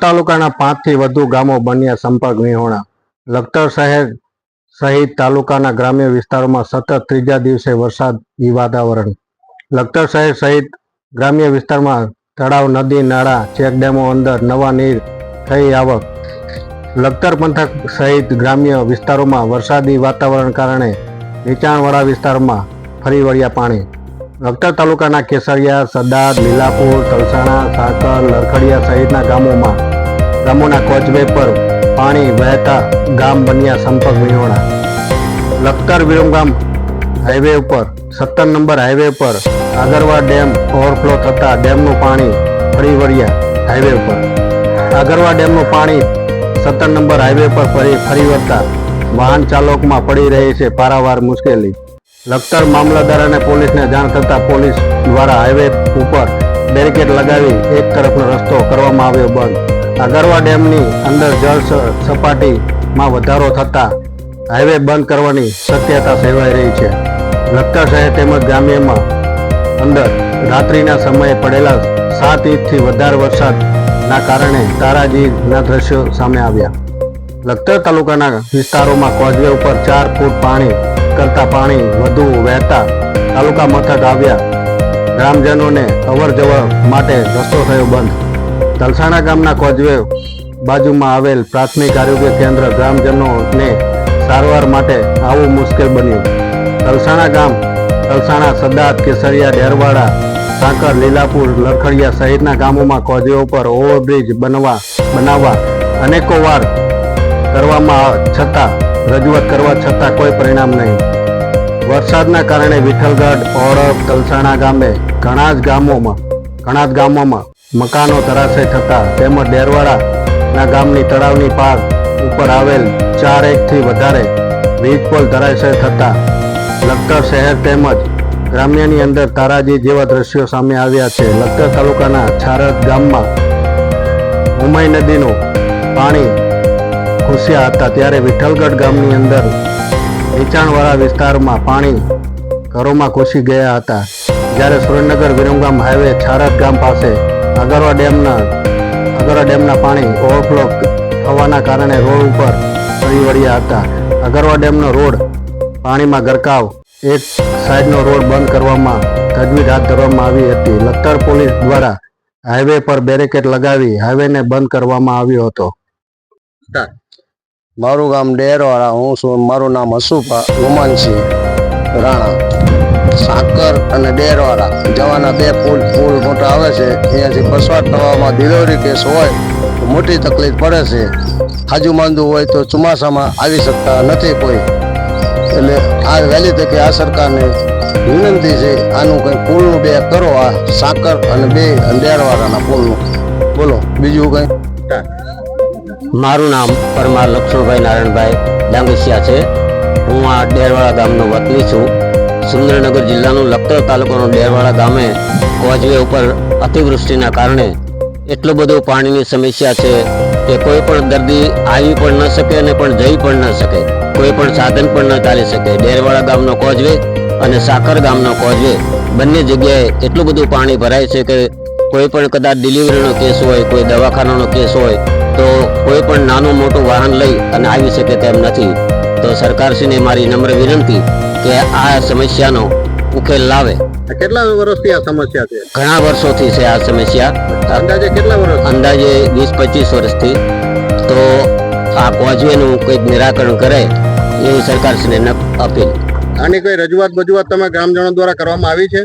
તાલુકાના 5 થી વધુ ગામો બન્યા સંપર્ક વિહોણા। લખતર શહેર સહિત તાલુકાના ગ્રામ્ય વિસ્તારોમાં સતત ત્રીજા દિવસે વરસાદી વાતાવરણ। લખતર શહેર સહિત ગ્રામ્ય વિસ્તારમાં તળાવ, નદી, નાળા, ચેકડેમો અંદર નવા નીર થઈ આવક। લખતર પંથક સહિત ગ્રામ્ય વિસ્તારોમાં વરસાદી વાતાવરણ કારણે નીચાણવાળા વિસ્તારમાં ફરી વળ્યા પાણી। લખતર તાલુકાના કેસરિયા, સદાદ, લીલાપુર, તલસાણા, સાકર, લરખડિયા સહિતના ગામોના કોચવે પર પાણી વહેતા ગામ બન્યા સંપર્ક વિહોણા। લખતર વિરમગામ હાઈવે ઉપર 17 નંબર હાઈવે પર આગરવા ડેમ ઓવરફ્લો થતાં ડેમનું પાણી ફરી વળ્યા હાઈવે ઉપર। આગરવા ડેમનું પાણી 17 નંબર હાઈવે પર ફરી વળતા વાહન ચાલકોમાં પડી રહી છે પારાવાર મુશ્કેલી। લખતર મામલતદાર અને પોલીસને જાણ થતાં પોલીસ દ્વારા હાઈવે ઉપર બેરિકેડ લગાવી એક તરફનો રસ્તો કરવામાં આવ્યો બંધ। આગરવા ડેમની અંદર જળ સપાટીમાં વધારો થતાં હાઈવે બંધ કરવાની શક્યતા સેવાઈ રહી છે। લખતર શહેર તેમજ ગ્રામ્યમાં અંદર રાત્રિના સમયે પડેલા 7 ઇંચથી વધારે વરસાદના કારણે તારાજીના દ્રશ્યો સામે આવ્યા। લખતર તાલુકાના વિસ્તારોમાં કોઝવે ઉપર 4 ફૂટ પાણી કરતા પાણી વધુ વહેતા તાલુકા મથક આવ્યા ગ્રામજનોને અવર જવર માટે રસ્તો થયો બંધ। તલસાણા ગામના કોઝવે બાજુમાં આવેલ પ્રાથમિક આરોગ્ય કેન્દ્ર ગ્રામજનોને સારવાર માટે આવવું મુશ્કેલ બન્યું। તલસાણા, સદાદ, કેસરિયા, ડેરવાડા, સાકર, લીલાપુર, લરખડિયા સહિતના ગામોમાં કોઝવે ઉપર ઓવરબ્રિજ બનાવવા અનેકો વાર રજૂઆત કરવા છતાં કોઈ પરિણામ નહીં। વરસાદના કારણે વિઠ્ઠલગઢ, ઓળખ, તલસાણા ગામે ઘણા જ ગામોમાં મકાનો ધરાશય થતા તેમજ ડેરવાડાના ગામની તળાવની પાર ઉપર આવેલ 4 ઇંચથી વધારે વીજપોલ ધરાશય થતા લખતર શહેર તેમજ ગ્રામ્યની અંદર તારાજી જેવા દ્રશ્યો સામે આવ્યા છે। લખતર તાલુકાના છારદ ગામમાં ઉમાઈ નદીનું પાણી ઘૂસ્યા હતા ત્યારે વિઠ્ઠલગઢ ગામની અંદર નીચાણવાળા વિસ્તારમાં પાણી ઘરોમાં ઘૂસી ગયા હતા। જ્યારે સુરેન્દ્રનગર વિરમગામ હાઈવે છારદ ગામ પાસે આગરવા ડેમના પાણી ઓવરફ્લો થવાના કારણે રોડ ઉપર ફરી વળ્યા હતા। આગરવા ડેમનો રોડ પાણીમાં ગરકાવ, એક સાઈડનો રોડ બંધ કરવામાં તજવીજ હાથ ધરવામાં આવી હતી। લખતર પોલીસ દ્વારા હાઈવે પર બેરિકેડ લગાવી હાઈવેને બંધ કરવામાં આવ્યો હતો। મારું ગામ ડેરવાડા, હું છું, મારું નામ હસુભા ગુમાનસિંહ રાણા। સાકર અને ડેરવાડા જવાના 2 પુલ મોટા આવે છે, અહીંયાથી પસાર થવામાં ડિલિવરી કેસ હોય તો મોટી તકલીફ પડે છે। આજુબાજુ હોય તો ચોમાસામાં આવી શકતા નથી કોઈ, એટલે આ વહેલી તકે આ સરકારને વિનંતી છે આનું કંઈ પુલનું 2 કરો, આ સાકર અને ડેરવાડાના પુલનું। બોલો બીજું કંઈ? મારું નામ પરમાર લક્ષ્મણભાઈ નારાયણભાઈ ડાંગસિયા છે। હું આ ડેરવાડા ગામનો વતની છું। સુરેન્દ્રનગર જિલ્લાનું લખતર તાલુકાનું ડેરવાડા ગામે કોઝવે ઉપર અતિવૃષ્ટિના કારણે એટલું બધું પાણીની સમસ્યા છે કે કોઈ પણ દર્દી આવી પણ ન શકે અને પણ જઈ પણ ન શકે, કોઈ પણ સાધન પણ ન ચાલી શકે। ડેરવાડા ગામનો કોઝવે અને સાકર ગામનો કોઝવે બંને જગ્યાએ એટલું બધું પાણી ભરાય છે કે કોઈ પણ કદાચ ડિલિવરીનો કેસ હોય, કોઈ દવાખાનાનો કેસ હોય તો કોઈ પણ નાનું મોટું વાહન લઈ અને આવી શકે તેમ નથી। તો સરકારશ્રીને મારી નમ્ર વિનંતી કે આ સમસ્યાનો ઉકેલ લાવે। કેટલા વર્ષથી આ સમસ્યા છે? ઘણા વર્ષોથી છે આ સમસ્યા, અંદાજે કેટલા વર્ષ? અંદાજે 20-25 વર્ષથી। તો આ કોઝવેનું કંઈક નિરાકરણ કરે એવી સરકારશ્રીને અપીલ। આની કોઈ રજૂઆત તમે ગ્રામજનો દ્વારા કરવામાં આવી છે?